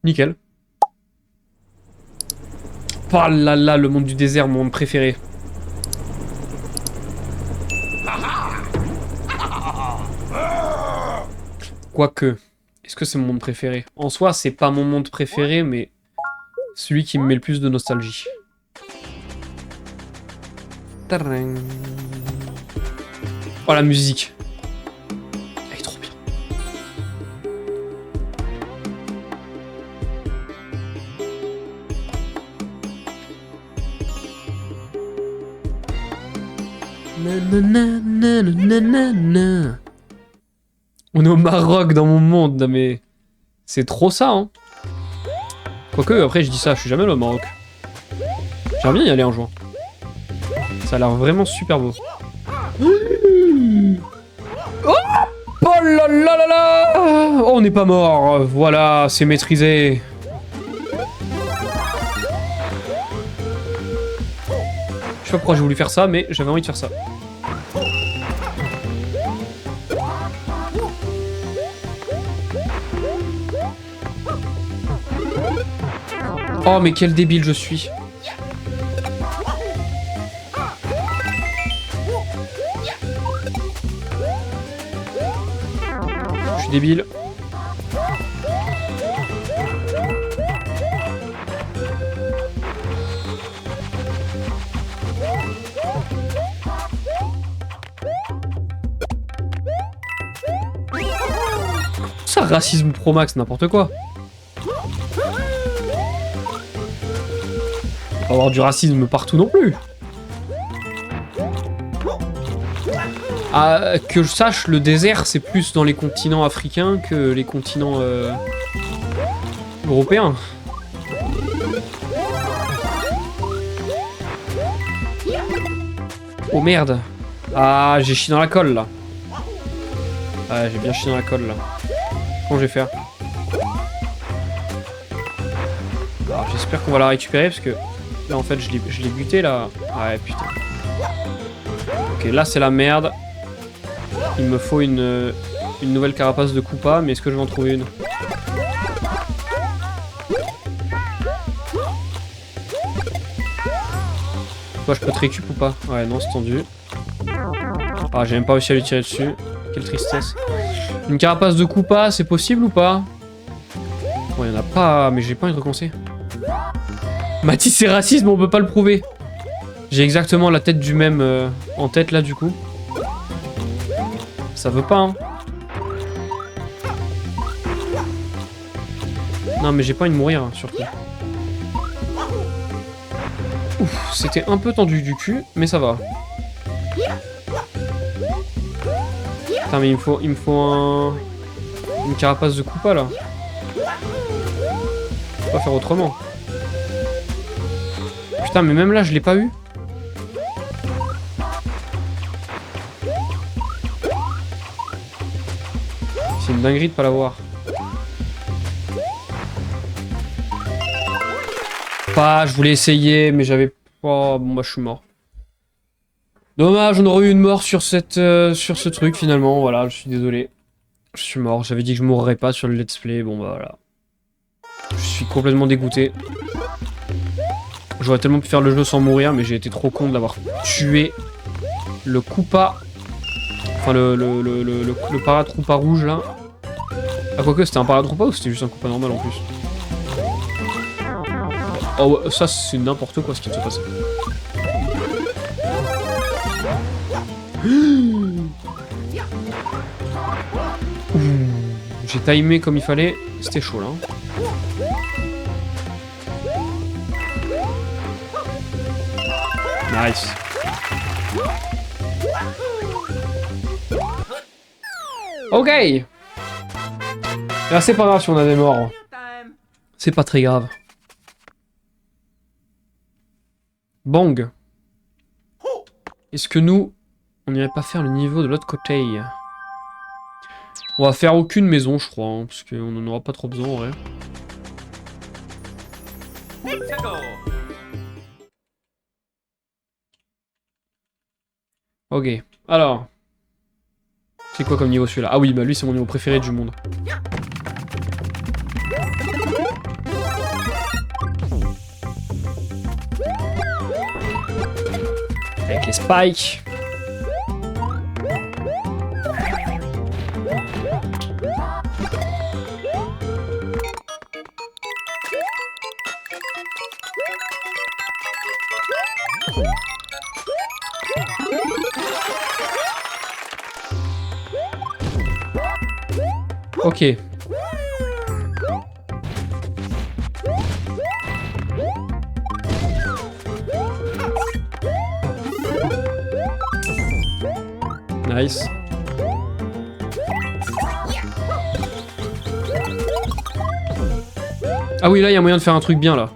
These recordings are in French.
Nickel. Oh là là, le monde du désert, mon monde préféré. Quoique, est-ce que c'est mon monde préféré? En soi, c'est pas mon monde préféré, mais celui qui me met le plus de nostalgie. Tadam. Oh, la musique. Elle est trop bien. Nanana. On est au Maroc dans mon monde, mais c'est trop ça, hein. Quoique, après, je dis ça, je suis jamais allé au Maroc. J'aimerais bien y aller un jour. Ça a l'air vraiment super beau. Oh, oh là là là là. Oh, on n'est pas mort. Voilà, c'est maîtrisé. Je sais pas pourquoi j'ai voulu faire ça, mais j'avais envie de faire ça. Oh, mais quel débile je suis. Je suis débile. Ça, racisme pro max, n'importe quoi. Pas avoir du racisme partout non plus. Ah, que je sache, le désert, c'est plus dans les continents africains que les continents européens. Oh merde. Ah, j'ai chié dans la colle, là. Ouais, j'ai bien chié dans la colle, là. Comment je vais faire? Alors, j'espère qu'on va la récupérer, parce que... Là, en fait, je l'ai buté, là. Ouais, putain. Ok, là, c'est la merde. Il me faut une nouvelle carapace de Koopa, mais est-ce que je vais en trouver une? Toi, je peux te récup ou pas? Ouais, non, c'est tendu. Ah, j'ai même pas réussi à lui tirer dessus. Quelle tristesse. Une carapace de Koopa, c'est possible ou pas? Bon, il y en a pas, mais j'ai pas envie de recommencer. Mathis, c'est racisme, on peut pas le prouver. J'ai exactement la tête du même en tête, là, du coup. Ça veut pas, hein. Non, mais j'ai pas envie de mourir, hein, surtout. Ouf, c'était un peu tendu du cul, mais ça va. Putain, mais il me faut une carapace de Koopa, là. Je peux pas faire autrement. Putain, mais même là, je l'ai pas eu. C'est une dinguerie de pas l'avoir. Pas, je voulais essayer, mais j'avais... Oh, bon, bah, je suis mort. Dommage, on aurait eu une mort sur sur ce truc, finalement. Voilà, je suis désolé. Je suis mort. J'avais dit que je mourrais pas sur le let's play. Bon, bah, voilà. Je suis complètement dégoûté. J'aurais tellement pu faire le jeu sans mourir, mais j'ai été trop con de l'avoir tué. Le Koopa. Enfin, le paratroupa rouge, là. Ah, quoique, c'était un paratroupa ou c'était juste un Koopa normal, en plus? Oh, ça, c'est n'importe quoi, ce qui vient de se passer. J'ai timé comme il fallait. C'était chaud, là. Nice. Ok. Là, c'est pas grave si on a des morts. C'est pas très grave. Bang. Est-ce que nous, on n'irait pas faire le niveau de l'autre côté? On va faire aucune maison, je crois, hein, parce qu'on en aura pas trop besoin, en vrai. Ok, alors... C'est quoi comme niveau celui-là? Ah oui, bah lui c'est mon niveau préféré du monde. Avec les spikes. Ok. Nice. Ah oui, là, il y a moyen de faire un truc bien, là.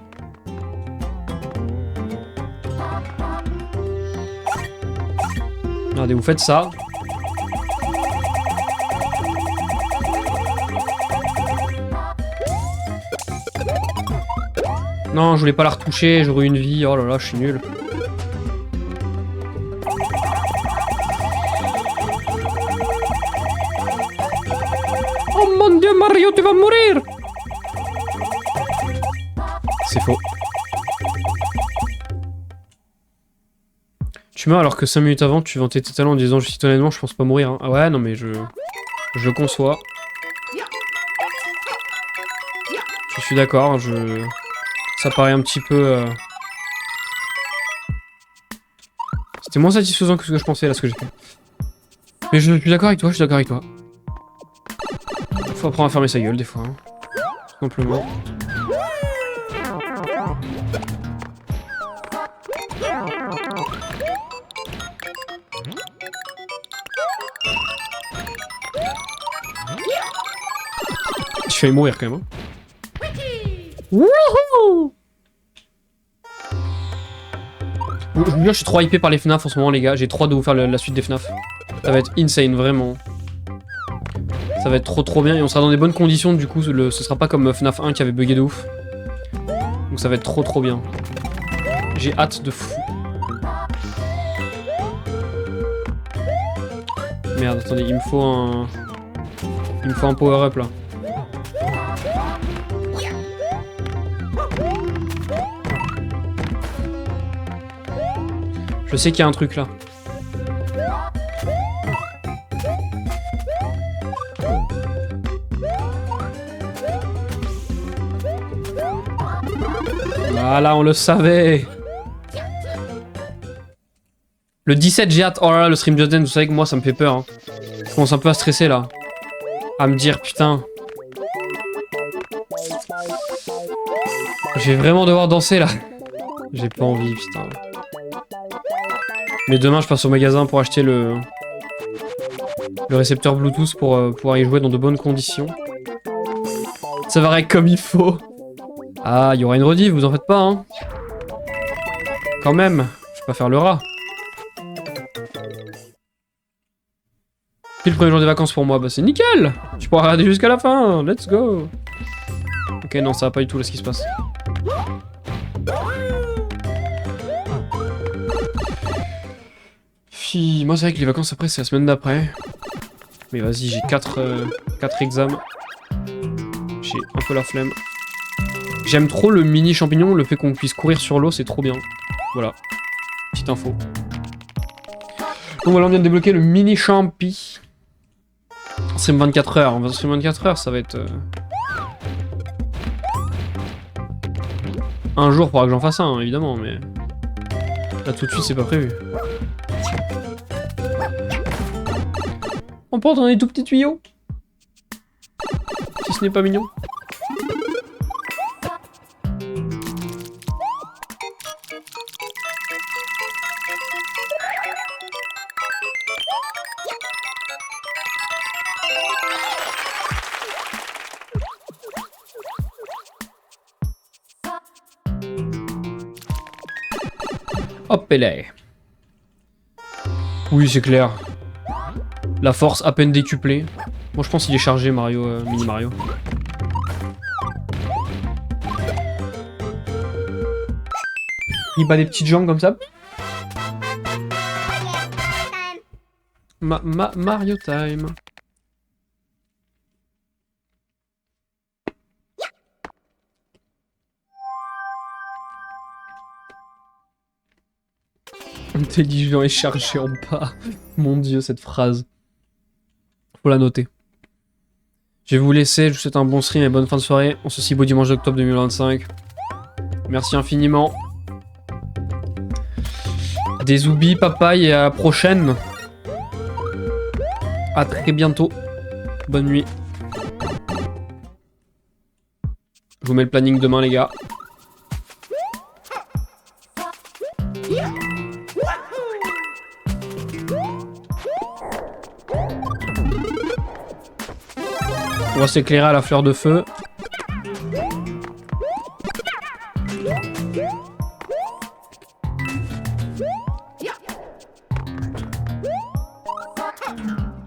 Regardez, vous faites ça. Non, je voulais pas la retoucher, j'aurais une vie. Oh là là, je suis nul. Oh mon dieu, Mario, tu vas mourir! C'est faux. Tu meurs alors que 5 minutes avant, tu vantais tes talents en disant, je cite honnêtement, je pense pas mourir. Hein. Ah ouais, non mais je le conçois. Je suis d'accord, ça paraît un petit peu... C'était moins satisfaisant que ce que je pensais, là, ce que j'ai fait. Mais je suis d'accord avec toi, je suis d'accord avec toi. Faut apprendre à fermer sa gueule, des fois. Hein. Tout simplement. Je vais mourir, quand même. Hein. Wouhou! Je vous jure, je suis trop hypé par les FNAF en ce moment, les gars. J'ai trop hâte de vous faire la suite des FNAF. Ça va être insane, vraiment. Ça va être trop bien et on sera dans des bonnes conditions, du coup, ce sera pas comme FNAF 1 qui avait bugué de ouf. Donc ça va être trop bien. J'ai hâte de fou. Merde, attendez, il me faut un power-up, là. Je sais qu'il y a un truc là. Voilà, on le savait. Le 17, j'ai hâte. Oh là là, le stream Just Dance, vous savez que moi, ça me fait peur. Hein. Je commence un peu à stresser là. À me dire, putain. Je vais vraiment devoir danser là. J'ai pas envie, putain. Mais demain, je passe au magasin pour acheter le récepteur Bluetooth pour pouvoir y jouer dans de bonnes conditions. Ça va rec comme il faut. Ah, il y aura une rediff, vous en faites pas, hein. Quand même, je vais pas faire le rat. Puis le premier jour des vacances pour moi, bah c'est nickel. Tu pourras regarder jusqu'à la fin, let's go. Ok, non, ça va pas du tout là ce qui se passe. Moi c'est vrai que les vacances après c'est la semaine d'après. Mais vas-y, j'ai 4 examens. J'ai un peu la flemme. J'aime trop le mini champignon, le fait qu'on puisse courir sur l'eau, c'est trop bien. Voilà, petite info. Donc voilà, on vient de débloquer le mini champi. Stream 24 heures, on va stream 24 heures, ça va être... Un jour pour que j'en fasse un, évidemment, mais... Là tout de suite c'est pas prévu. On porte dans des tout petits tuyaux. Si ce n'est pas mignon. Hop et là. Oui, c'est clair. La force à peine décuplée. Moi, je pense qu'il est chargé, Mario, Mini Mario. Il bat des petites jambes comme ça. Mario time. Intelligent et chargé en pas. Mon dieu, cette phrase. Faut la noter. Je vais vous laisser, je vous souhaite un bon stream et bonne fin de soirée. On se dit beau dimanche d'octobre 2025. Merci infiniment. Des oublis, papaye, et à la prochaine. À très bientôt. Bonne nuit. Je vous mets le planning demain, les gars. On va s'éclairer à la fleur de feu.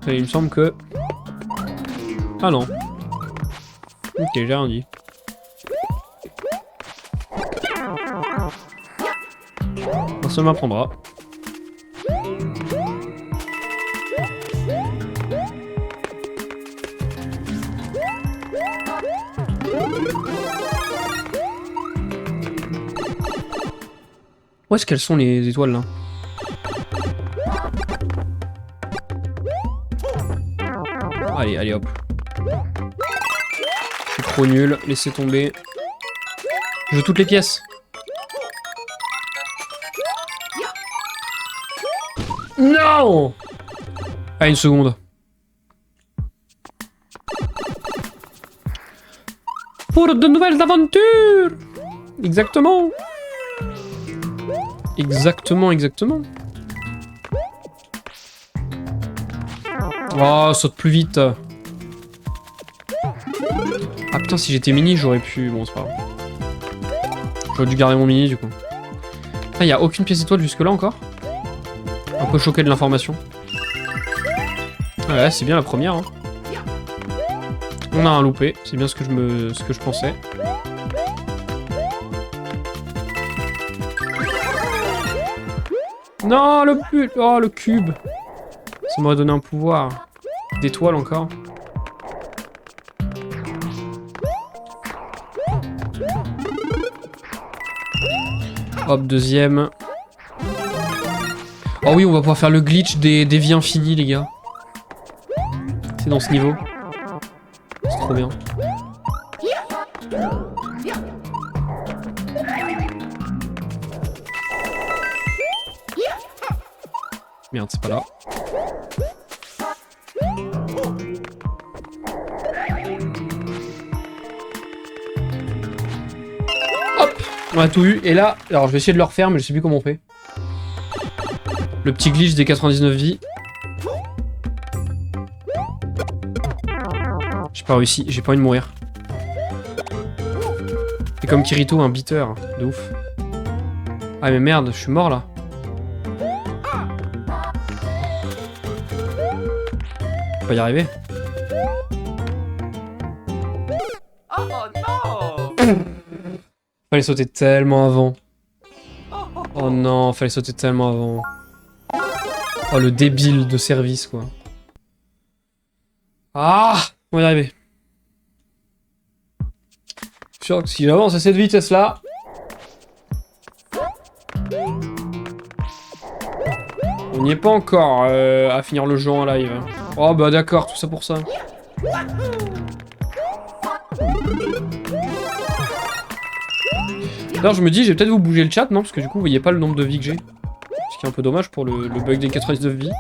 Et il me semble que... Ah non. Ok, j'ai rien dit. Ça m'apprendra. Où est-ce qu'elles sont les étoiles là? Allez, allez hop. Je suis trop nul, laissez tomber. Je veux toutes les pièces. Non! Ah, une seconde. Pour de nouvelles aventures! Exactement. Exactement, exactement. Oh, saute plus vite. Ah putain, si j'étais mini, j'aurais pu... Bon, c'est pas grave. J'aurais dû garder mon mini, du coup. Ah, y a aucune pièce étoile jusque-là, encore? Un peu choqué de l'information. Ouais, c'est bien la première. Hein. On a un loupé, c'est bien ce que je pensais. Non, le but. Oh, le cube. Ça m'aurait donné un pouvoir. D'étoile encore. Hop, deuxième. Oh oui, on va pouvoir faire le glitch des vies infinies, les gars. C'est dans ce niveau. C'est trop bien. Merde, c'est pas là. Hop! On a tout eu. Et là, alors je vais essayer de le refaire, mais je sais plus comment on fait. Le petit glitch des 99 vies. J'ai pas réussi, j'ai pas envie de mourir. C'est comme Kirito, un beater. De ouf. Ah mais merde, je suis mort là. Je vais pas y arriver. Oh non! Fallait sauter tellement avant. Oh non, fallait sauter tellement avant. Oh le débile de service quoi. Ah, on va y arriver. Je suis sûr que si j'avance à cette vitesse là. On n'y est pas encore à finir le jeu en live. Oh bah d'accord, tout ça pour ça. D'ailleurs je me dis, je vais peut-être vous bouger le chat, non? Parce que du coup vous voyez pas le nombre de vies que j'ai. Ce qui est un peu dommage pour le bug des 99 vies.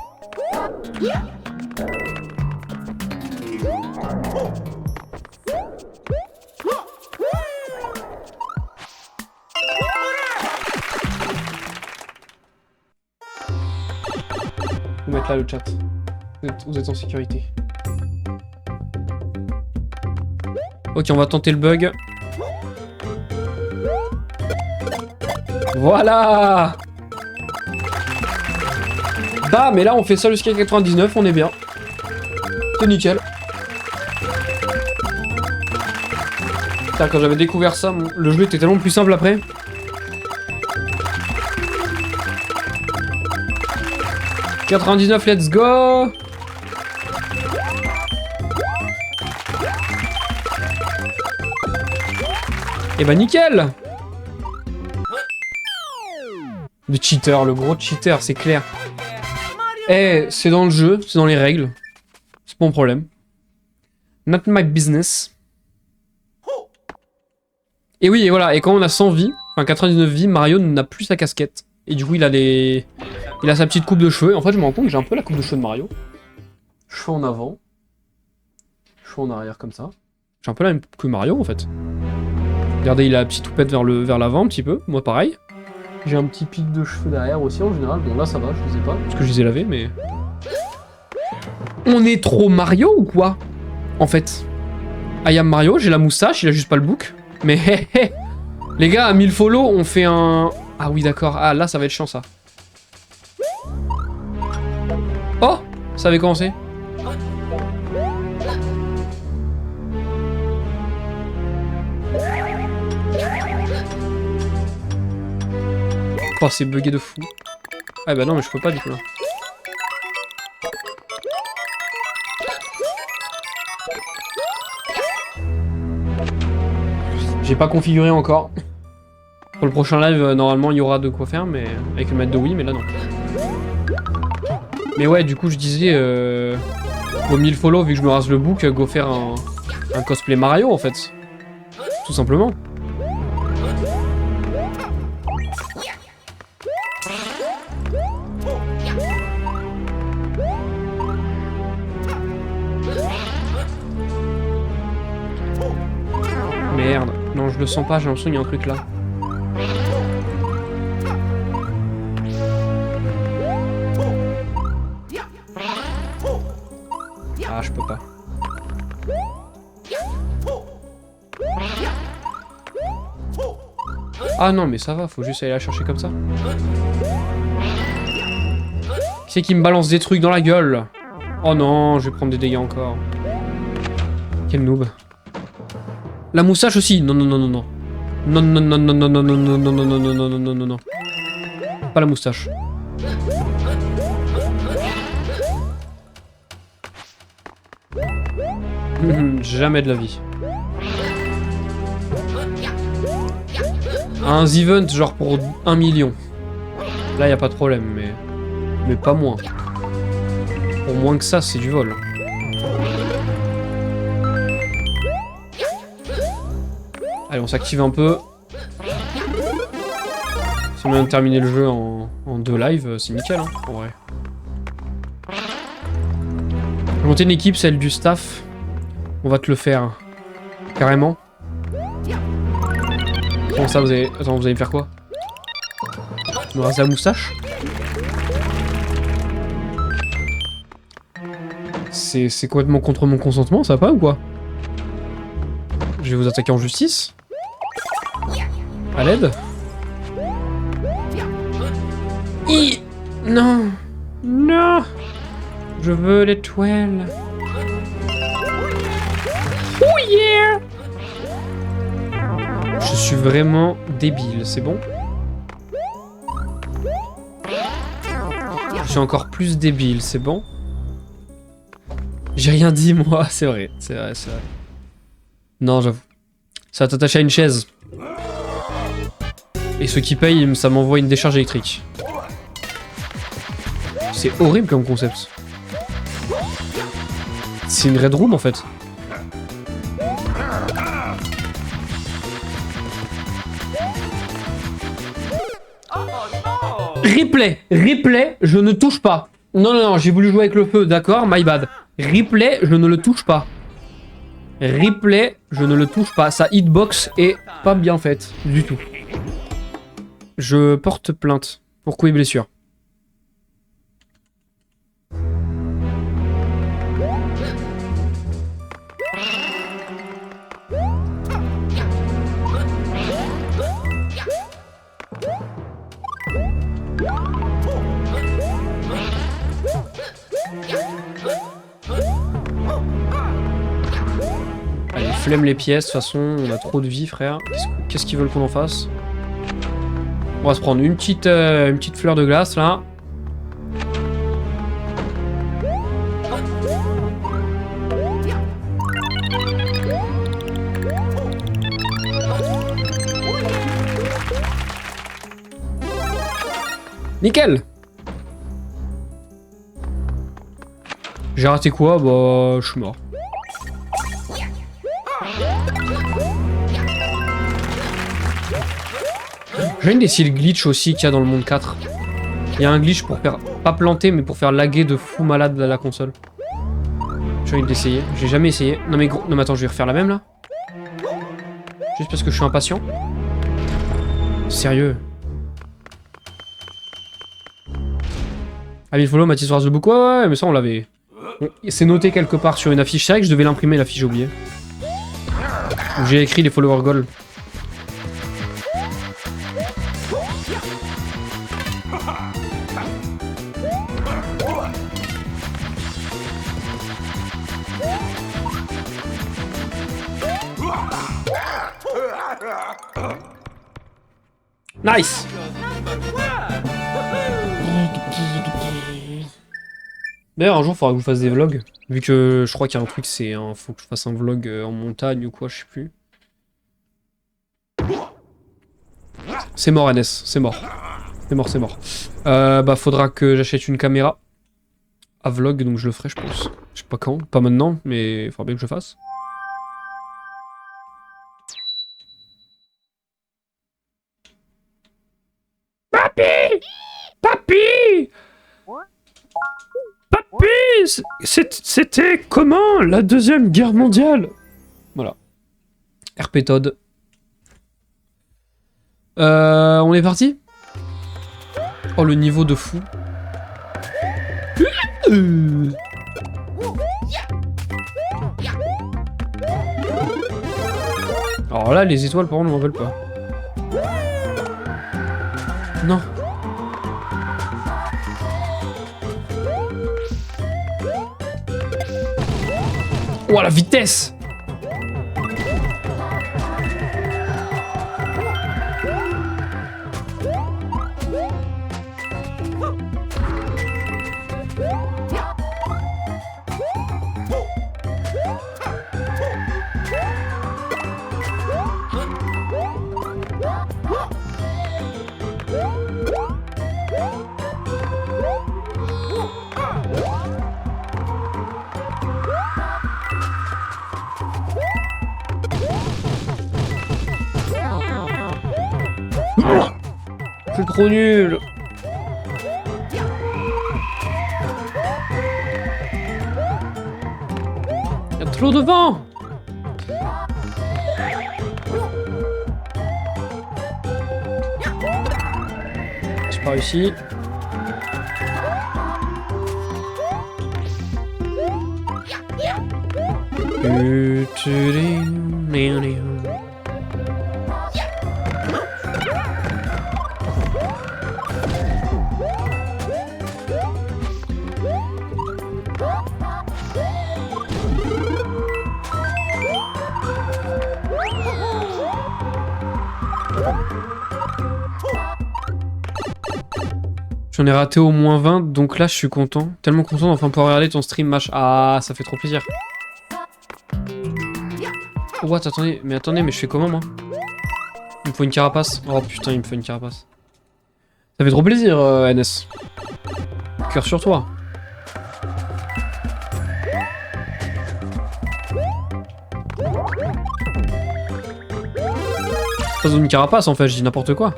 Faut mettre là le chat. Vous êtes en sécurité. Ok, on va tenter le bug. Voilà! Bah, mais là on fait ça jusqu'à 99, on est bien. C'est nickel. Putain, quand j'avais découvert ça, le jeu était tellement plus simple après. « 99, let's go !» Et bah nickel! Le cheater, le gros cheater, c'est clair. Eh, c'est dans le jeu, c'est dans les règles. C'est pas mon problème. Not my business. Et oui, et voilà, et quand on a 100 vies, enfin 99 vies, Mario n'a plus sa casquette. Et du coup, il a sa petite coupe de cheveux. Et en fait, je me rends compte que j'ai un peu la coupe de cheveux de Mario. Cheveux en avant. Cheveux en arrière, comme ça. J'ai un peu la même que Mario, en fait. Regardez, il a la petite toupette vers l'avant, un petit peu. Moi, pareil. J'ai un petit pic de cheveux derrière aussi, en général. Bon, là, ça va, je les ai pas, parce que je les ai lavés, mais... On est trop Mario, ou quoi? En fait. I am Mario, j'ai la moustache, il a juste pas le bouc. Mais hé hé. Les gars, à 1000 follow, on fait un... Ah oui, d'accord. Ah, là, ça va être chiant, ça. Oh, ça avait commencé. Oh, c'est bugué de fou. Ah bah non, mais je peux pas du coup là. J'ai pas configuré encore. Pour le prochain live, normalement, il y aura de quoi faire, mais avec le maître de Wii, mais là non. Mais ouais, du coup, je disais, au 1000 follow, vu que je me rase le bouc, go faire un cosplay Mario, en fait. Tout simplement. Merde. Non, je le sens pas, j'ai l'impression qu'il y a un truc là. Ah, je peux pas. Ah non, mais ça va, faut juste aller la chercher comme ça. Qui c'est qui me balance des trucs dans la gueule? Oh non, je vais prendre des dégâts encore. Quel noob. La moustache aussi. Non, non, non, non, non. Non, non, non, non, non, non, non, non, non, non, non, non, non, non, non, non. Pas la moustache. Jamais de la vie. Un event genre pour 1 million. Là y a pas de problème, mais pas moins. Pour moins que ça, c'est du vol. Allez, on s'active un peu. Si on vient de terminer le jeu en 2 lives, c'est nickel, hein, en vrai. Je vais monter une équipe, celle du staff. On va te le faire. Carrément. Comment ça, vous allez... Attends, vous allez me faire quoi? Me raser la moustache? C'est complètement contre mon consentement, ça va pas ou quoi? Je vais vous attaquer en justice. À l'aide. Non. Non. Je veux l'étoile. Oh yeah. Je suis vraiment débile, c'est bon? Je suis encore plus débile, c'est bon? J'ai rien dit moi, c'est vrai, c'est vrai, c'est vrai. Non, j'avoue. Ça va t'attacher à une chaise. Et ceux qui payent, ça m'envoie une décharge électrique. C'est horrible comme concept. C'est une Red Room en fait. Replay, replay, je ne touche pas. Non, non, non, j'ai voulu jouer avec le feu, d'accord, my bad. Replay, je ne le touche pas. Replay, je ne le touche pas. Sa hitbox est pas bien faite, du tout. Je porte plainte pour coups et blessures. Allez, flemme les pièces, de toute façon, on a trop de vie, frère. Qu'est-ce qu'ils veulent qu'on en fasse? On va se prendre une petite fleur de glace, là. Nickel. J'ai raté quoi? Bah, je suis mort. J'ai envie d'essayer le glitch aussi qu'il y a dans le monde 4. Il y a un glitch pour faire, pas planter, mais pour faire laguer de fou malade la console. J'ai envie d'essayer. J'ai jamais essayé. Non mais gros, non mais attends, je vais refaire la même là. Juste parce que je suis impatient. Sérieux. Ah, il follow Mathis Wars the Book. Ouais, mais ça on l'avait. C'est noté quelque part sur une affiche. C'est vrai que je devais l'imprimer l'affiche, j'ai oublié. J'ai écrit les followers goal. Nice. D'ailleurs, un jour, il faudra que je vous fasse des vlogs. Vu que je crois qu'il y a un truc, c'est faut que je fasse un vlog en montagne ou quoi, je sais plus. C'est mort, NS, c'est mort. C'est mort, c'est mort. Bah, faudra que j'achète une caméra à vlog, donc je le ferai, je pense. Je sais pas quand, pas maintenant, mais il faudra bien que je le fasse. Papy! Papy! Papy! C'était comment la Deuxième Guerre mondiale? Voilà. RP Todd. On est parti? Oh, le niveau de fou. Alors là, les étoiles, par contre, je m'en rappelle pas. Non. Oh, la vitesse! Je suis trop nul. Il y a trop de vent. J'ai pas réussi. J'en ai raté au moins 20, donc là je suis content. Tellement content d'enfin pouvoir regarder ton stream, match. Ah, ça fait trop plaisir. Oh, what, attendez, mais je fais comment moi? Il me faut une carapace. Oh putain, il me faut une carapace. Ça fait trop plaisir, NS. Cœur sur toi. Pas une carapace en fait, je dis n'importe quoi.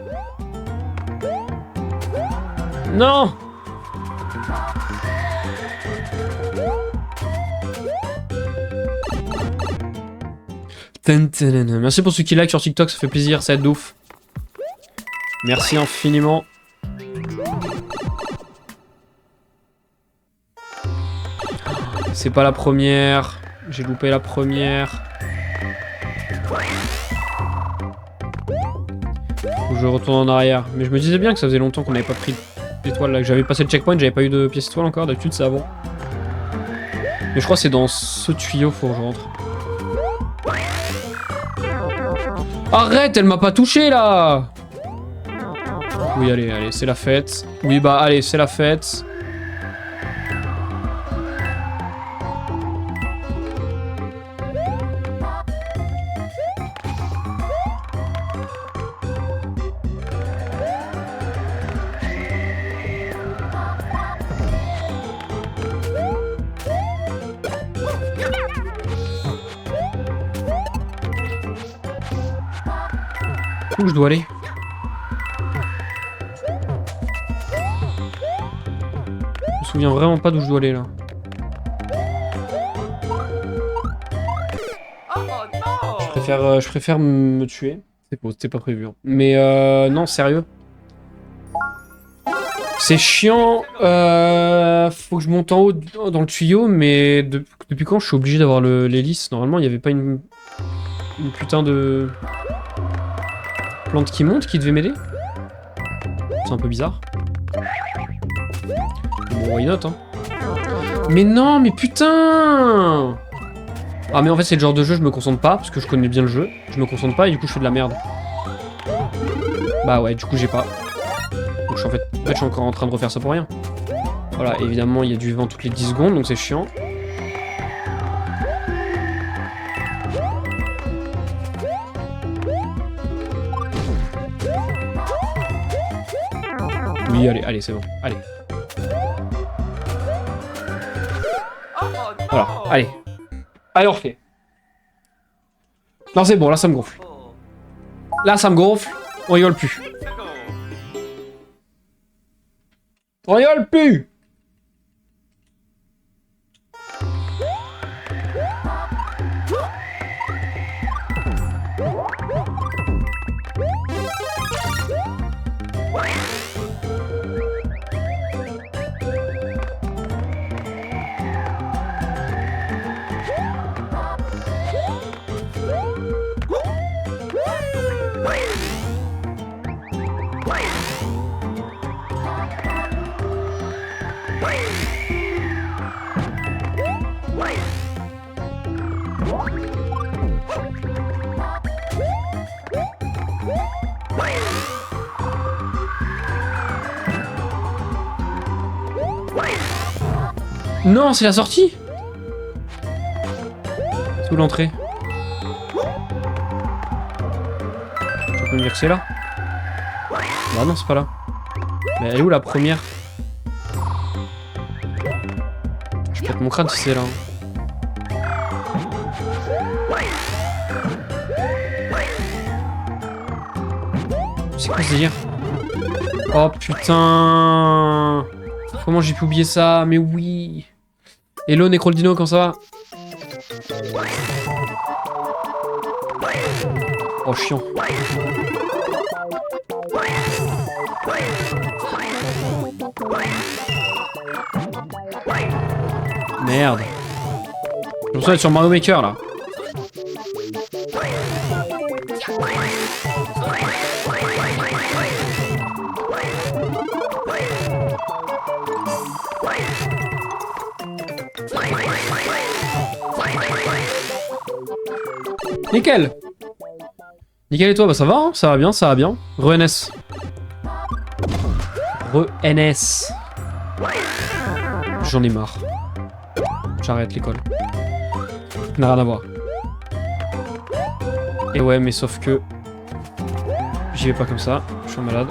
Non! Merci pour ceux qui like sur TikTok, ça fait plaisir, ça aide de ouf. Merci infiniment. C'est pas la première. J'ai loupé la première. Faut que je retourne en arrière. Mais je me disais bien que ça faisait longtemps qu'on n'avait pas pris d'étoiles là. Que j'avais passé le checkpoint, j'avais pas eu de pièce étoile encore. D'habitude c'est avant. Mais je crois que c'est dans ce tuyau, faut que je rentre. Arrête, elle m'a pas touché là! Oui, allez, allez, c'est la fête. Oui, bah, allez, c'est la fête. sais où je dois aller. Je me souviens vraiment pas d'où je dois aller là. Oh non. Je préfère me tuer. C'est faux, c'était pas prévu. Hein. Mais non, sérieux. C'est chiant. Faut que je monte en haut dans le tuyau, mais depuis quand je suis obligé d'avoir l'hélice? Normalement, il n'y avait pas une putain de plante qui monte qui devait m'aider. C'est un peu bizarre. Bon, why not, hein. Mais non, mais putain! Ah, mais en fait, c'est le genre de jeu, je me concentre pas, parce que je connais bien le jeu. Je me concentre pas et du coup, je fais de la merde. Bah ouais, du coup, j'ai pas. Donc, je suis encore en train de refaire ça pour rien. Voilà, évidemment, il y a du vent toutes les 10 secondes, donc c'est chiant. Oui, allez, c'est bon. Allez. Oh non. Voilà, allez. Allez, on refait. Non, c'est bon, là, ça me gonfle. Oh. Là, ça me gonfle. On rigole plus. Second. On rigole plus. Non, c'est la sortie. C'est où l'entrée? Tu peux me dire que c'est là? Bah non, c'est pas là. Mais elle est où la première? Je pète mon crâne si c'est là. C'est quoi ce délire? Oh putain! Comment j'ai pu oublier ça? Mais oui! Hello Necroldino, comment ça va? Oh chiant. Merde. J'ai l'impression d'être sur Mario Maker là. Nickel. Nickel et toi? Bah ça va, hein, ça va bien, ça va bien. Re-NS. Re-NS. J'en ai marre. J'arrête l'école. N'a rien à voir. Et ouais, mais sauf que... J'y vais pas comme ça, je suis malade.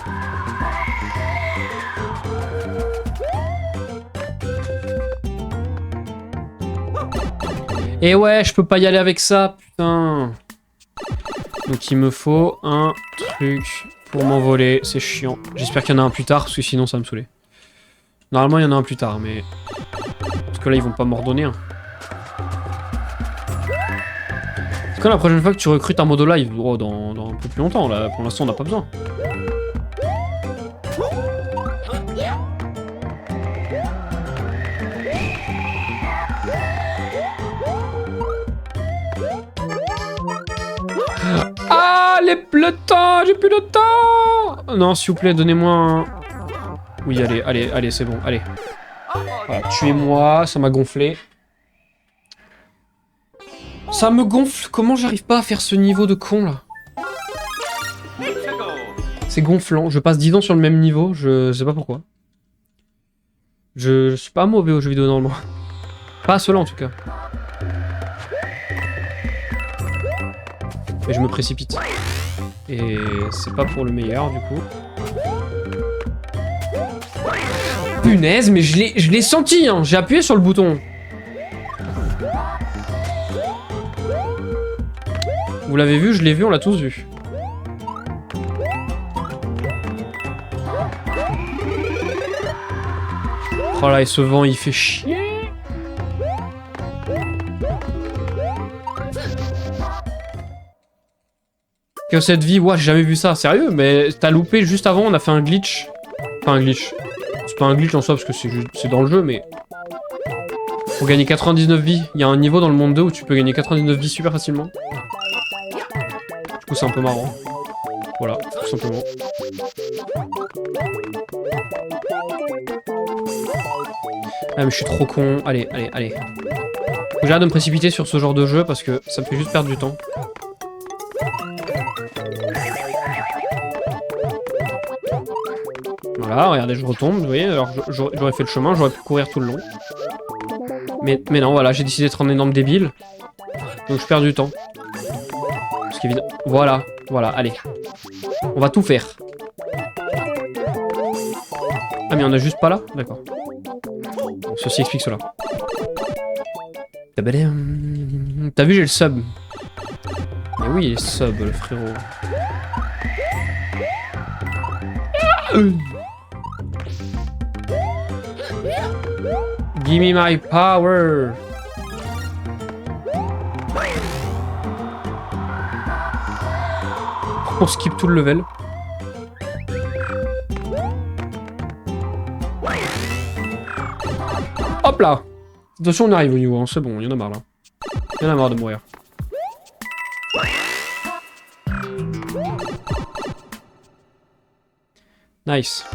Et ouais, je peux pas y aller avec ça, putain. Donc il me faut un truc pour m'envoler, c'est chiant. J'espère qu'il y en a un plus tard, parce que sinon ça va me saouler. Normalement il y en a un plus tard, mais... Parce que là ils vont pas m'ordonner. Hein. C'est quand la prochaine fois que tu recrutes un modo live? Oh, dans un peu plus longtemps, là. Pour l'instant on n'a pas besoin. Ah, le temps, j'ai plus de temps. Non, s'il vous plaît, donnez-moi un... Oui, allez, c'est bon, allez. Voilà, tuez-moi, ça m'a gonflé. Ça me gonfle, comment j'arrive pas à faire ce niveau de con, là? C'est gonflant, je passe 10 ans sur le même niveau, je sais pas pourquoi. Je suis pas mauvais aux jeux vidéo, normalement. Pas à cela, en tout cas. Et je me précipite. Et c'est pas pour le meilleur, du coup. Punaise, mais je l'ai senti, hein. J'ai appuyé sur le bouton. Vous l'avez vu, je l'ai vu, on l'a tous vu. Oh là, et ce vent, il fait chier. Que cette vie, ouais, j'ai jamais vu ça, sérieux, mais t'as loupé juste avant, on a fait un glitch. Enfin, un glitch. C'est pas un glitch en soi, parce que c'est dans le jeu, mais... Pour gagner 99 vies. Il y a un niveau dans le monde 2 où tu peux gagner 99 vies super facilement. Du coup, c'est un peu marrant. Voilà, tout simplement. Ah, mais je suis trop con. Allez, allez, allez. Faut que j'arrête de me précipiter sur ce genre de jeu parce que ça me fait juste perdre du temps. Voilà, regardez, je retombe, vous voyez, alors j'aurais fait le chemin, j'aurais pu courir tout le long. Mais non, voilà, j'ai décidé d'être un énorme débile. Donc je perds du temps. Parce qu'évidemment... Voilà, voilà, allez. On va tout faire. Ah, mais on a juste pas là? D'accord. Bon, ceci explique cela. T'as vu, j'ai le sub. Mais oui, il est sub, le frérot. Give me my power. On skip tout le level. Hop là. Attention, on arrive au niveau, hein. C'est bon, il y en a marre là. Il y en a marre de mourir. Nice.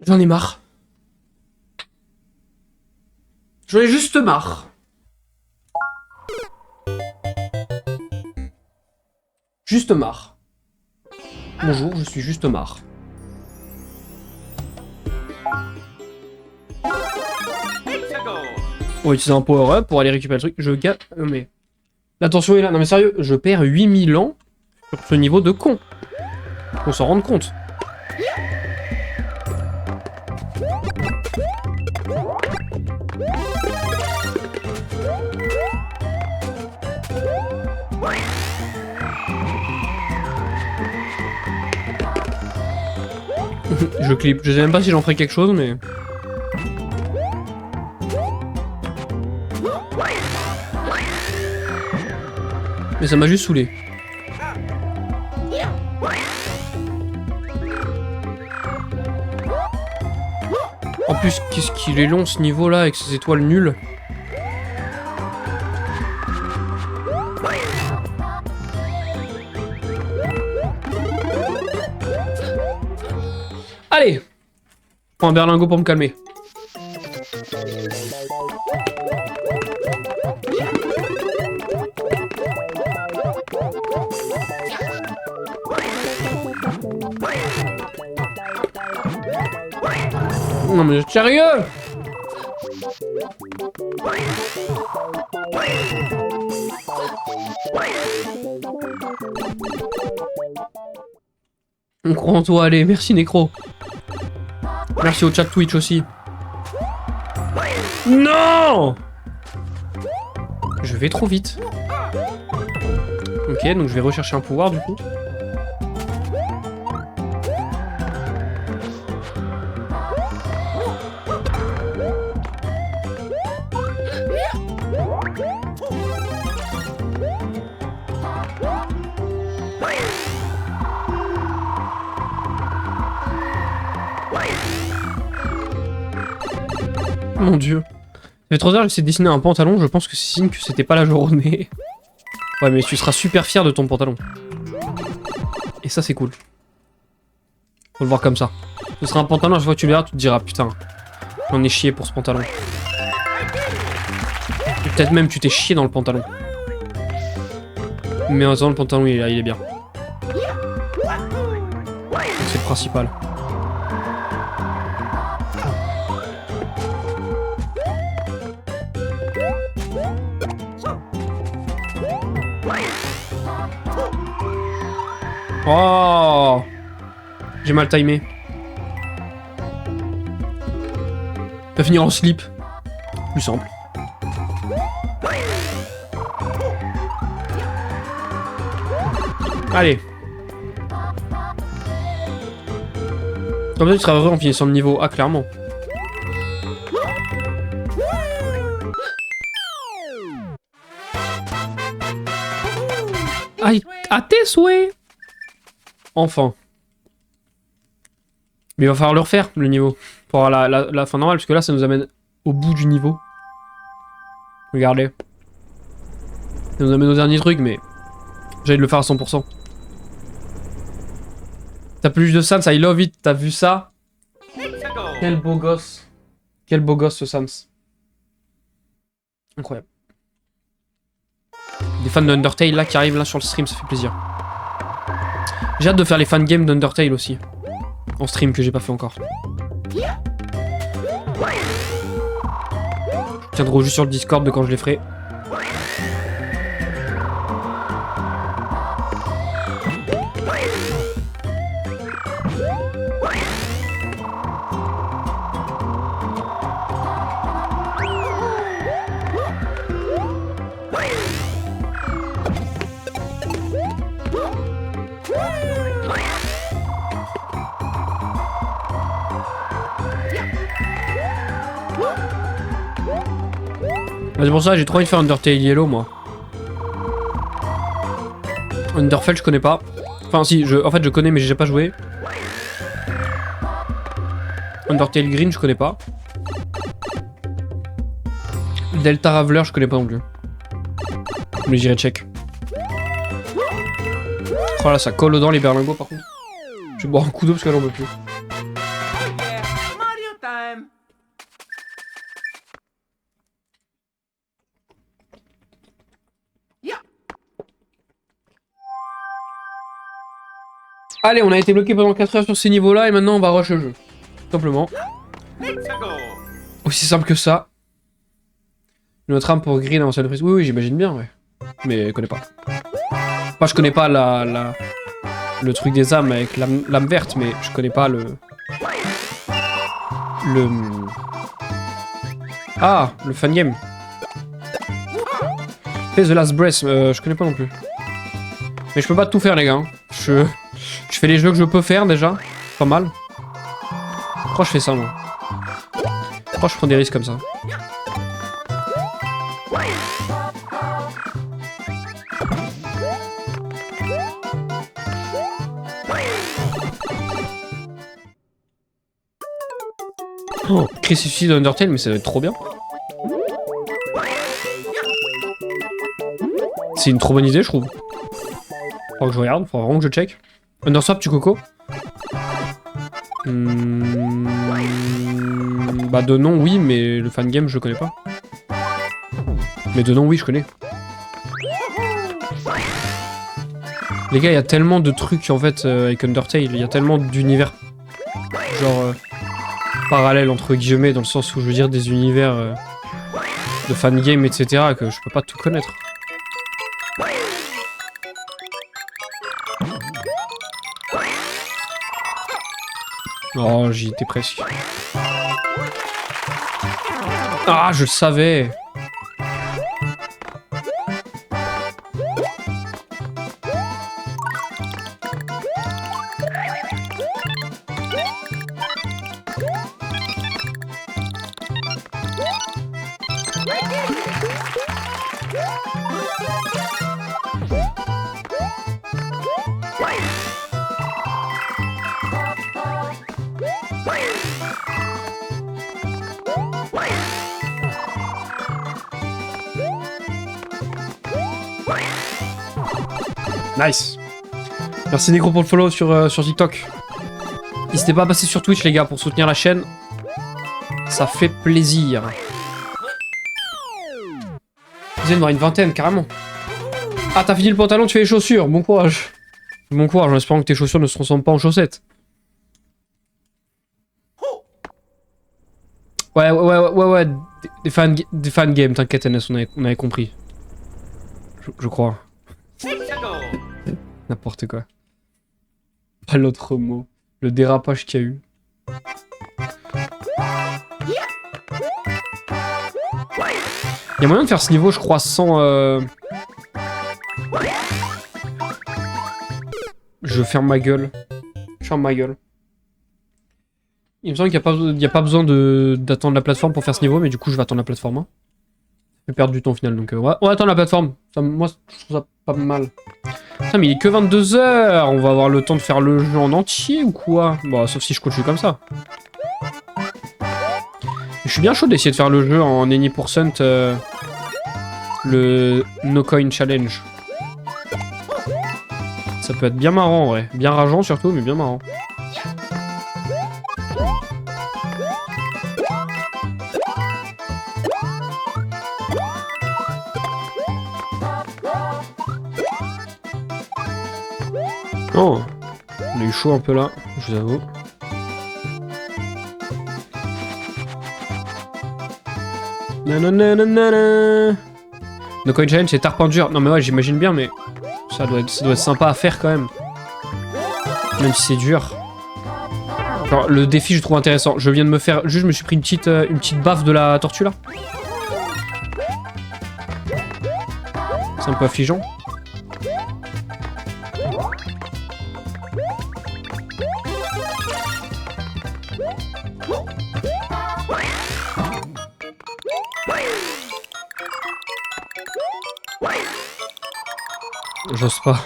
J'en ai marre. J'en ai juste marre. Juste marre. Bonjour, je suis juste marre. On va utiliser un power-up pour aller récupérer le truc. Je gagne. Mais. L'attention est là. Non mais sérieux, je perds 8000 ans sur ce niveau de con. Faut s'en rendre compte. Je clip. Je sais même pas si j'en ferai quelque chose, mais... Mais ça m'a juste saoulé. En plus, qu'est-ce qu'il est long ce niveau-là avec ces étoiles nulles. Allez! Je prends un berlingot pour me calmer. Non mais sérieux? On croit en toi, allez, merci Necro. Merci au chat Twitch aussi. Non! Je vais trop vite. Ok, donc je vais rechercher un pouvoir du coup. Mon dieu. Ça fait 3 heures que j'ai dessiné un pantalon, je pense que c'est signe que c'était pas la journée. Ouais mais tu seras super fier de ton pantalon. Et ça c'est cool. Faut le voir comme ça. Ce sera un pantalon, à chaque fois que tu le verras, tu te diras putain, j'en ai chié pour ce pantalon. Peut-être même tu t'es chié dans le pantalon. Mais en attendant, le pantalon il est bien. C'est le principal. Oh, j'ai mal timé. Ça va finir en slip. Plus simple. Allez. Comme ça, tu seras heureux en finissant le niveau. Ah, clairement. Aïe, à tes souhaits. Enfin. Mais il va falloir le refaire, le niveau. Pour avoir la fin normale, parce que là, ça nous amène au bout du niveau. Regardez. Ça nous amène au dernier truc, mais... J'allais le faire à 100%. T'as plus de Sans, I love it. T'as vu ça? Quel beau gosse. Quel beau gosse, ce Sans. Incroyable. Des fans d'Undertale là qui arrivent là sur le stream, ça fait plaisir. J'ai hâte de faire les fan games d'Undertale aussi. En stream que j'ai pas fait encore. Je tiendrai juste sur le Discord de quand je les ferai. C'est pour ça j'ai trop envie de faire Undertale Yellow moi. Underfell je connais pas. Enfin si, en fait je connais mais j'ai pas joué. Undertale Green je connais pas. Delta Raveler je connais pas non plus. Mais j'irai check. Oh là ça colle aux dents les berlingots par contre. Je vais boire un coup d'eau parce que j'en peux plus. Mario time. Allez, on a été bloqué pendant 4 heures sur ces niveaux-là et maintenant on va rush le jeu. Tout simplement. Aussi simple que ça. Notre âme pour Green avant sa prise. Oui, oui, j'imagine bien, ouais. Mais je connais pas. Enfin, je connais pas le truc des âmes avec l'âme verte, mais je connais pas Ah, le fan game. Fais The Last Breath, je connais pas non plus. Mais je peux pas tout faire, les gars. Je fais les jeux que je peux faire déjà. Pas mal. Pourquoi je fais ça, moi? Pourquoi je prends des risques comme ça? Oh, Chris Suicide Undertale, mais ça va être trop bien. C'est une trop bonne idée, je trouve. Faut que je regarde, faut vraiment que je check. Underswap, tu coco? Bah de nom oui, mais le fan game je connais pas. Mais de nom oui, je connais. Les gars, il y a tellement de trucs en fait avec Undertale, il y a tellement d'univers genre parallèles entre guillemets, dans le sens où je veux dire des univers de fan game etc. que je peux pas tout connaître. Oh, j'y étais presque. Ah, je le savais. Nice. Merci Necro pour le follow sur TikTok. N'hésitez pas à passer sur Twitch les gars pour soutenir la chaîne. Ça fait plaisir. Vous allez voir une vingtaine carrément. Ah t'as fini le pantalon, tu fais les chaussures. Bon courage. Bon courage en espérant que tes chaussures ne se transforment pas en chaussettes. Ouais. Des fan games, t'inquiète NS, on avait compris. Je crois. N'importe quoi. Pas l'autre mot. Le dérapage qu'il y a eu. Il y a moyen de faire ce niveau, je crois, sans... Je ferme ma gueule. Je ferme ma gueule. Il me semble qu'il n'y a pas besoin d'attendre la plateforme pour faire ce niveau, mais du coup, je vais attendre la plateforme. Hein. Je vais perdre du temps au final, donc on va attendre la plateforme. Ça, moi, je trouve ça pas mal. Putain, mais il est que 22 h. On va avoir le temps de faire le jeu en entier ou quoi? Bon, sauf si je continue comme ça. Je suis bien chaud d'essayer de faire le jeu en any %, le No Coin Challenge. Ça peut être bien marrant en vrai. Bien rageant surtout, mais bien marrant. Oh, on a eu chaud un peu là, je vous avoue. Nananana. No Coin Challenge, c'est tarpin dur. Non mais ouais, j'imagine bien, mais ça doit être sympa à faire quand même. Même si c'est dur. Alors, le défi, je trouve intéressant. Je viens de me faire... Juste, je me suis pris une petite baffe de la tortue, là. C'est un peu affligeant. J'ose pas.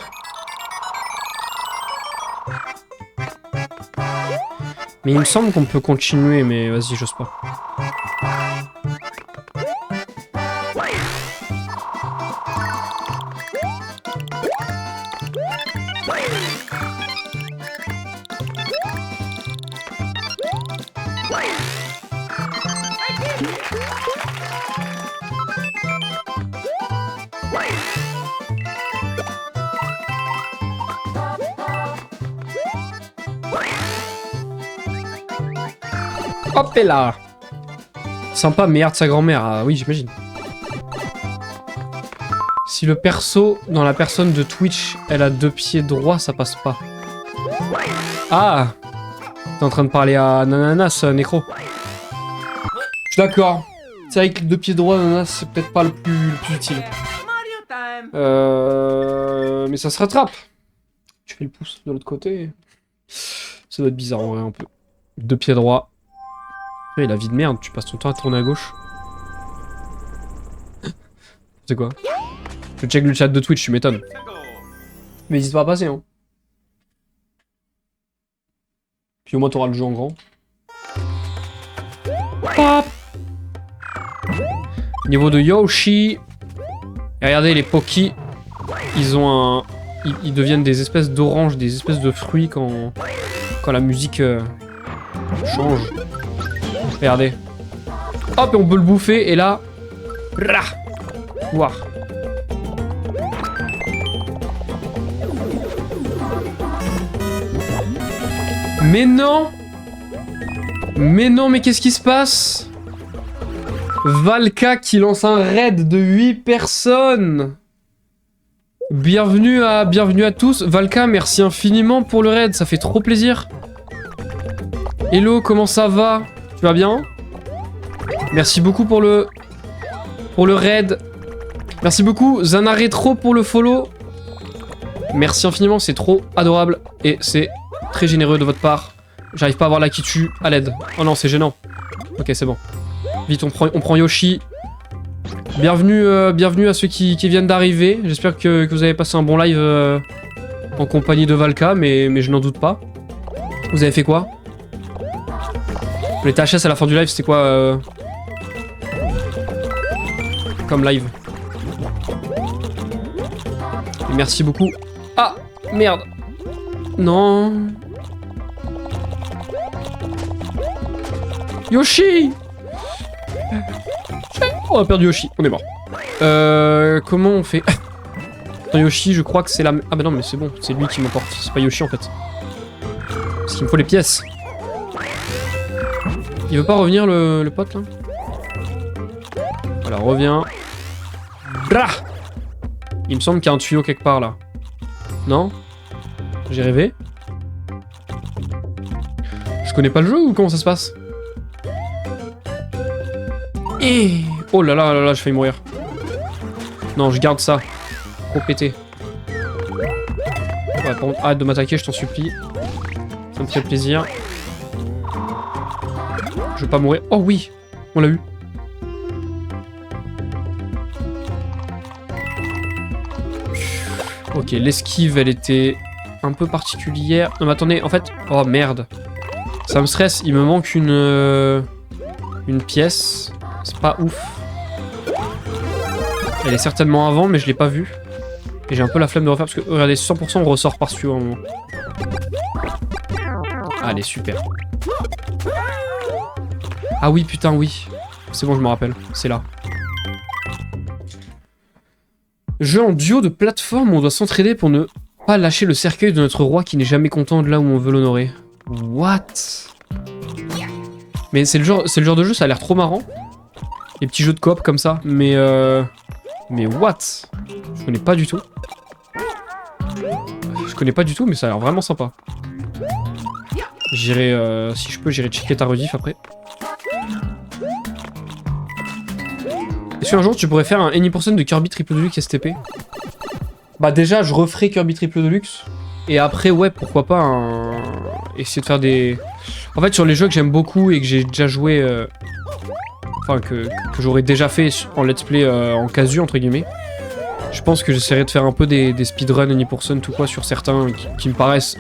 Mais il me semble qu'on peut continuer, mais vas-y, j'ose pas. Hop et là. Sympa, meilleur de sa grand-mère. Ah, oui, j'imagine. Si le perso, dans la personne de Twitch, elle a 2 pieds droits, ça passe pas. Ah, t'es en train de parler à Nananas, Necro. Je suis d'accord. C'est vrai que les 2 pieds droits, Nananas, c'est peut-être pas le plus utile. Mais ça se rattrape. Tu fais le pouce de l'autre côté. Ça doit être bizarre en vrai un peu. 2 pieds droits. Et la vie de merde, tu passes ton temps à tourner à gauche. C'est quoi? Je check le chat de Twitch, tu m'étonnes. Mais n'hésite pas à passer, hein. Puis au moins t'auras le jeu en grand. Hop. Niveau de Yoshi. Et regardez les Poki. Ils ont un... Ils deviennent des espèces d'oranges, des espèces de fruits quand la musique change. Regardez. Hop, et on peut le bouffer, et là... Rah, voir. Mais non! Mais non, mais qu'est-ce qui se passe? Valka qui lance un raid de 8 personnes. Bienvenue à tous. Valka, merci infiniment pour le raid, ça fait trop plaisir. Hello, comment ça va? Tu vas bien? Merci beaucoup pour le raid. Merci beaucoup Zana Retro pour le follow. Merci infiniment, c'est trop adorable et c'est très généreux de votre part. J'arrive pas à voir la qui tue à l'aide. Oh non, c'est gênant. Ok, c'est bon. Vite, on prend Yoshi. Bienvenue à ceux qui viennent d'arriver. J'espère que vous avez passé un bon live en compagnie de Valka, mais je n'en doute pas. Vous avez fait quoi? Les THS à la fin du live, c'était quoi comme live? Et merci beaucoup. Ah, merde. Non. Yoshi. On a perdu Yoshi, on est mort. Comment on fait? Attends, Yoshi, je crois que c'est la... Ah bah non, mais c'est bon, c'est lui qui m'emporte. C'est pas Yoshi en fait. Parce qu'il me faut les pièces. Il veut pas revenir le pote là? Voilà, reviens. Blah. Il me semble qu'il y a un tuyau quelque part là. Non? J'ai rêvé? Je connais pas le jeu ou comment ça se passe? Et... Oh là là là là, je failli mourir. Non, je garde ça. Trop pété. Ouais, par contre, arrête de m'attaquer, je t'en supplie. Ça me fait plaisir. Je veux pas mourir. Oh oui, on l'a eu. Ok, l'esquive, elle était un peu particulière. Non mais attendez, en fait... Oh merde. Ça me stresse, il me manque une pièce. C'est pas ouf. Elle est certainement avant, mais je l'ai pas vue. Et j'ai un peu la flemme de refaire parce que, regardez, 100% on ressort par-dessus à un moment. Allez, super. Ah oui, putain, oui. C'est bon, je me rappelle. C'est là. Jeu en duo de plateforme où on doit s'entraider pour ne pas lâcher le cercueil de notre roi qui n'est jamais content de là où on veut l'honorer. What? Mais c'est le genre de jeu, ça a l'air trop marrant. Les petits jeux de coop comme ça, mais what? Je connais pas du tout. Je connais pas du tout, mais ça a l'air vraiment sympa. J'irai, si je peux, j'irai checker ta rediff après. Est-ce qu'un jour tu pourrais faire un Any% de Kirby Triple Deluxe STP? Bah déjà, je referai Kirby Triple Deluxe. Et après, ouais, pourquoi pas essayer de faire des... En fait, sur les jeux que j'aime beaucoup et que j'ai déjà joué... Enfin, que j'aurais déjà fait en let's play en casu, entre guillemets. Je pense que j'essaierai de faire un peu des speedruns Any% ou quoi sur certains qui me paraissent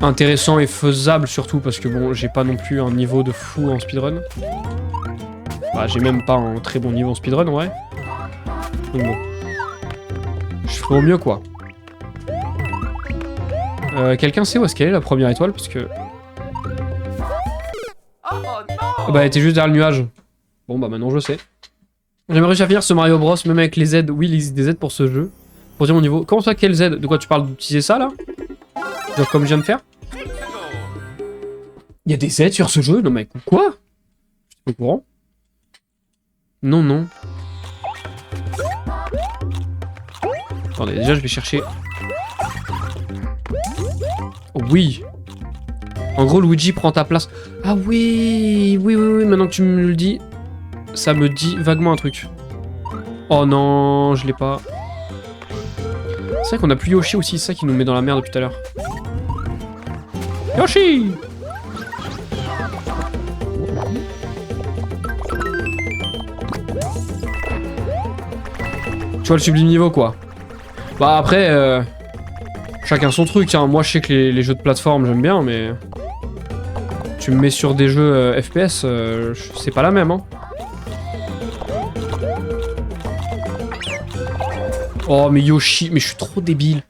intéressants et faisables, surtout parce que bon, j'ai pas non plus un niveau de fou en speedrun. Bah, j'ai même pas un très bon niveau en speedrun en vrai. Donc bon. Je ferai au mieux quoi. Quelqu'un sait où est-ce qu'elle est la première étoile? Parce que... Oh non. Bah elle était juste derrière le nuage. Bon bah maintenant je sais. J'aimerais réussir à finir ce Mario Bros même avec les aides. Oui, il existe des aides pour ce jeu. Pour dire mon niveau. Comment ça, quelles aides? De quoi tu parles? D'utiliser ça là? Genre comme je viens de faire? Il y a des aides sur ce jeu? Non mec, quoi? Je suis pas au courant. Non, non. Attendez, déjà je vais chercher... Oh, oui. En gros, Luigi prend ta place. Ah oui, oui, oui, oui, maintenant que tu me le dis, ça me dit vaguement un truc. Oh non, je l'ai pas. C'est vrai qu'on a plus Yoshi aussi, c'est ça qui nous met dans la merde depuis tout à l'heure. Yoshi! Tu vois le sublime niveau quoi. Bah après, chacun son truc, hein. Moi je sais que les jeux de plateforme j'aime bien, mais... Tu me mets sur des jeux FPS, c'est pas la même, hein. Oh mais Yoshi, mais je suis trop débile.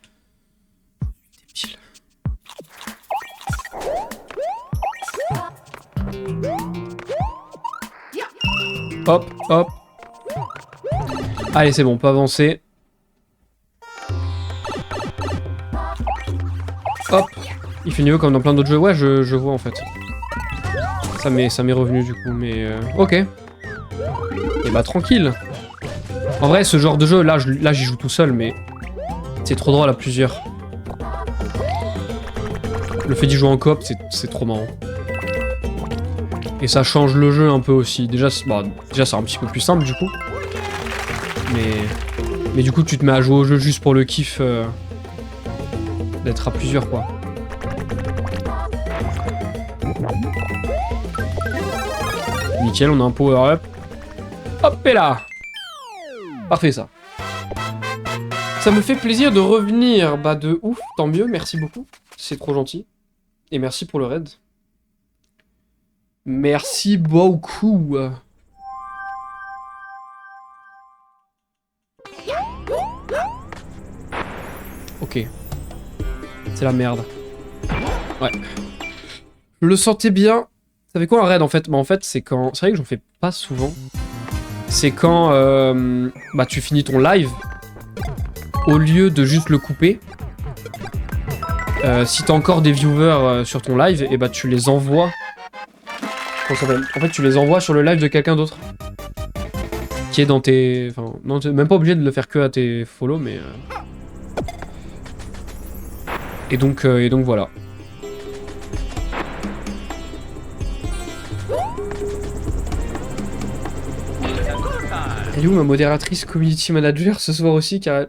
Hop, hop. Allez, c'est bon, on peut avancer. Hop. Il fait niveau comme dans plein d'autres jeux. Ouais, je vois en fait. Ça m'est revenu du coup, mais... Ok. Et bah tranquille. En vrai, ce genre de jeu, là j'y joue tout seul, mais... C'est trop drôle à plusieurs. Le fait d'y jouer en coop, c'est trop marrant. Et ça change le jeu un peu aussi. Déjà, c'est un petit peu plus simple du coup. Mais du coup, tu te mets à jouer au jeu juste pour le kiff d'être à plusieurs, quoi. Nickel, on a un power-up. Hop, et là! Parfait, ça. Ça me fait plaisir de revenir. Bah, de ouf, tant mieux, merci beaucoup. C'est trop gentil. Et merci pour le raid. Merci beaucoup. Ok. C'est la merde. Ouais. Je le sentais bien. Ça fait quoi un raid en fait? Bah en fait c'est quand... C'est vrai que j'en fais pas souvent. C'est quand bah tu finis ton live. Au lieu de juste le couper. Si t'as encore des viewers sur ton live, et bah tu les envoies. Comment ça s'appelle? En fait tu les envoies sur le live de quelqu'un d'autre. Qui est dans tes... Enfin, non, t'es même pas obligé de le faire que à tes follow, mais... Et donc voilà. Elle est où ma modératrice community manager ce soir aussi, car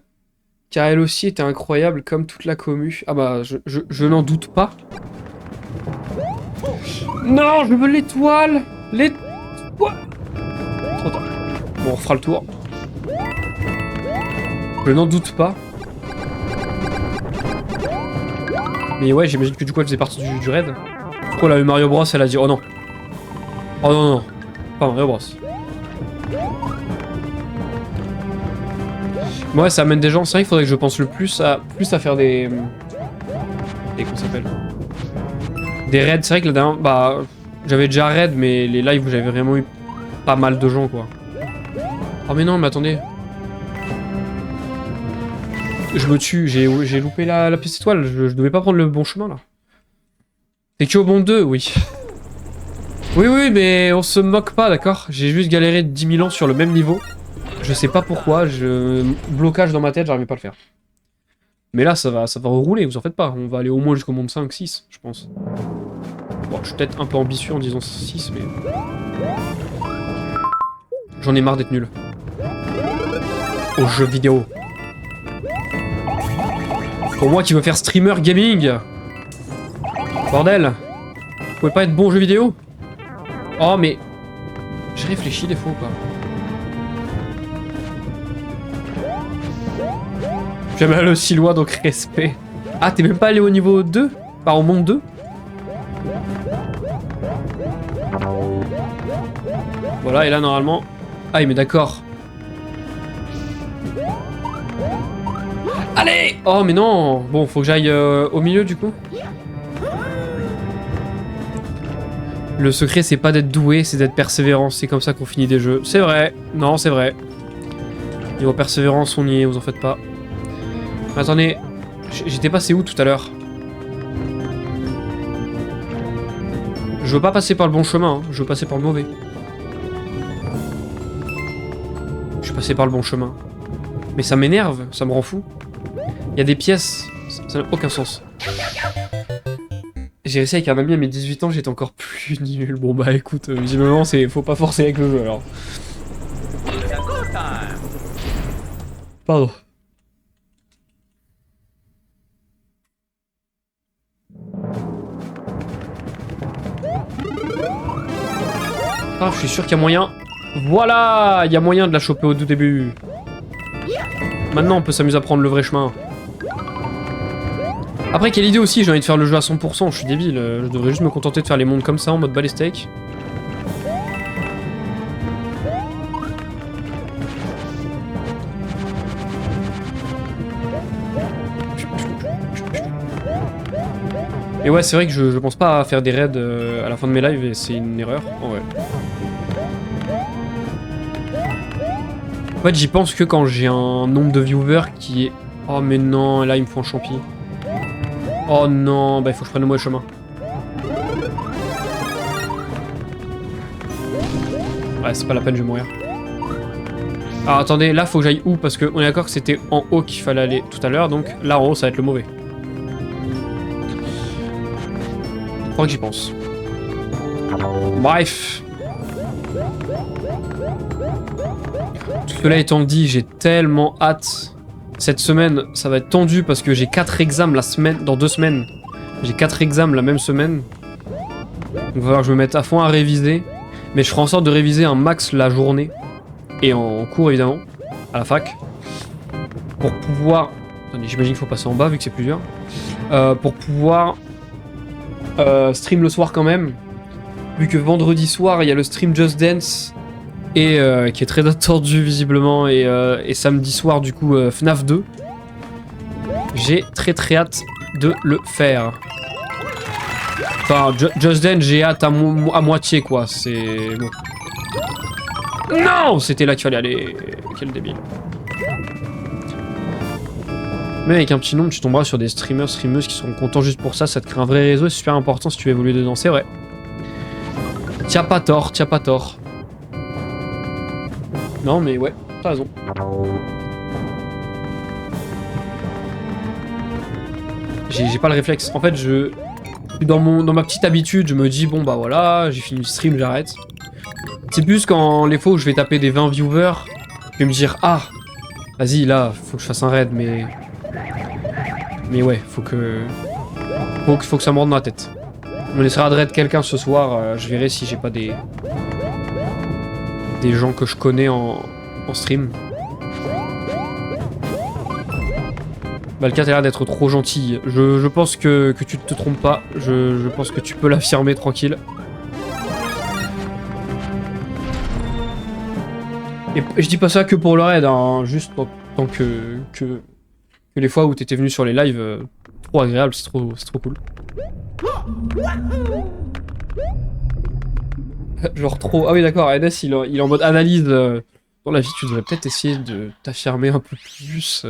elle aussi était incroyable comme toute la commu. Ah bah, je n'en doute pas. Non, je veux l'étoile. L'étoile. Trop tard. Bon, on refera le tour. Je n'en doute pas. Mais ouais, j'imagine que du coup elle faisait partie du raid. Pourquoi elle a eu Mario Bros, elle a dit oh non. Oh non, non. Pas Mario Bros. Ouais, ça amène des gens. C'est vrai qu'il faudrait que je pense le plus à faire des comment ça s'appelle, des raids. C'est vrai que la dernière, bah, j'avais déjà raid, mais les lives où j'avais vraiment eu pas mal de gens, quoi. Oh mais non, mais attendez. Je me tue, j'ai loupé la pièce étoile. Je devais pas prendre le bon chemin, là. T'es que au bon 2, oui. Oui, mais on se moque pas, d'accord? J'ai juste galéré 10 000 ans sur le même niveau. Je sais pas pourquoi, blocage dans ma tête, j'arrivais pas à le faire. Mais là, ça va rouler, vous en faites pas. On va aller au moins jusqu'au monde 5, 6, je pense. Bon, je suis peut-être un peu ambitieux en disant 6, mais... J'en ai marre d'être nul. Aux jeux vidéo. Pour moi qui veux faire streamer gaming. Bordel. Vous pouvez pas être bon aux jeux vidéo? Oh, mais... J'ai réfléchi des fois ou pas? J'aime le Silois, donc respect. Ah, t'es même pas allé au niveau 2? Pas au monde 2? Voilà, et là, normalement... Ah, mais d'accord. Allez! Oh, mais non! Bon, faut que j'aille au milieu, du coup. Le secret, c'est pas d'être doué, c'est d'être persévérant. C'est comme ça qu'on finit des jeux. C'est vrai. Non, c'est vrai. Niveau persévérance, on y est, vous en faites pas. Mais attendez, j'étais passé où tout à l'heure? Je veux pas passer par le bon chemin, hein. Je veux passer par le mauvais. Je suis passé par le bon chemin. Mais ça m'énerve, ça me rend fou. Il y a des pièces, ça n'a aucun sens. J'ai réussi avec un ami à mes 18 ans, j'étais encore plus nul. Bon bah écoute, visiblement faut pas forcer avec le jeu alors. Pardon. Ah, je suis sûr qu'il y a moyen. Voilà, il y a moyen de la choper au tout début. Maintenant, on peut s'amuser à prendre le vrai chemin. Après, quelle idée aussi, j'ai envie de faire le jeu à 100%, je suis débile. Je devrais juste me contenter de faire les mondes comme ça, en mode bas les steaks. Et ouais, c'est vrai que je pense pas à faire des raids à la fin de mes lives, et c'est une erreur. Oh ouais. En fait, j'y pense que quand j'ai un nombre de viewers qui est... Oh mais non, là il me faut un champi. Oh non, bah il faut que je prenne le mauvais chemin. Ouais, c'est pas la peine, je vais mourir. Alors attendez, là faut que j'aille où? Parce qu'on est d'accord que c'était en haut qu'il fallait aller tout à l'heure, donc là en haut ça va être le mauvais. Faudrait que j'y pense. Bref. Tout cela étant dit, j'ai tellement hâte. Cette semaine, ça va être tendu parce que j'ai 4 examens la semaine, dans 2 semaines. J'ai 4 examens la même semaine. Donc il va falloir que je me mette à fond à réviser. Mais je ferai en sorte de réviser un max la journée. Et en cours évidemment, à la fac. Pour pouvoir... Attendez, j'imagine qu'il faut passer en bas vu que c'est plusieurs. Pour pouvoir stream le soir quand même. Vu que vendredi soir, il y a le stream Just Dance. Et qui est très attendu visiblement, et samedi soir du coup FNAF 2. J'ai très hâte de le faire. Enfin, Just Dance, j'ai hâte à moitié quoi, c'est bon. Non, c'était là qu'il fallait aller. Quel débile. Mais avec un petit nombre, tu tomberas sur des streamers, streameuses qui seront contents juste pour ça, ça te crée un vrai réseau et c'est super important si tu veux évoluer dedans, c'est vrai. T'as pas tort, t'as pas tort. Non mais ouais, t'as raison. J'ai pas le réflexe. En fait, dans ma petite habitude, je me dis bon bah voilà, j'ai fini le stream, j'arrête. C'est plus quand les fois où je vais taper des 20 viewers, je vais me dire ah, vas-y là, faut que je fasse un raid, mais ouais, faut que ça me rentre dans la tête. On essaiera de raid quelqu'un ce soir, je verrai si j'ai pas des gens que je connais en stream. Balka, t'as l'air d'être trop gentil. Je pense que tu te trompes pas. Je pense que tu peux l'affirmer tranquille. Et je dis pas ça que pour le raid, hein, juste tant que les fois où t'étais venu sur les lives, trop agréable, c'est trop cool. Genre trop... Ah oui d'accord, NS il est en mode analyse. Dans la vie, tu devrais peut-être essayer de t'affirmer un peu plus.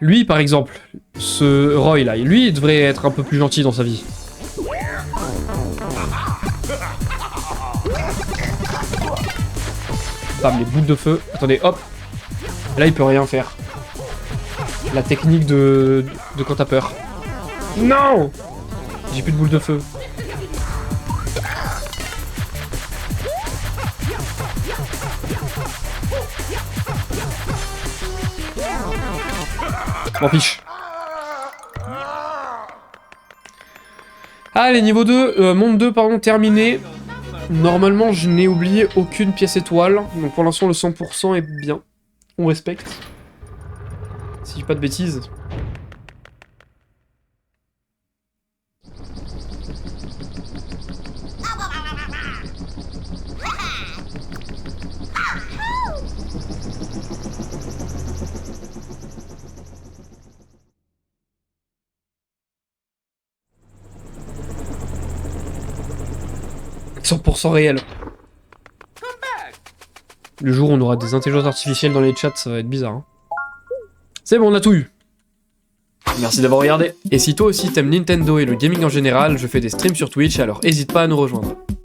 Lui, par exemple, ce Roy là, lui, il devrait être un peu plus gentil dans sa vie. Bam, les boules de feu. Attendez, hop. Là, il peut rien faire. La technique de quand t'as peur. Non! J'ai plus de boules de feu. M'en fiche. Allez, niveau 2, monde 2, pardon, terminé. Normalement, je n'ai oublié aucune pièce étoile. Donc pour l'instant, le 100% est bien. On respecte. Si je dis pas de bêtises. « 100% réel. Le jour où on aura des intelligences artificielles dans les chats, ça va être bizarre. Hein. C'est bon, on a tout eu. Merci d'avoir regardé. Et si toi aussi t'aimes Nintendo et le gaming en général, je fais des streams sur Twitch, alors n'hésite pas à nous rejoindre.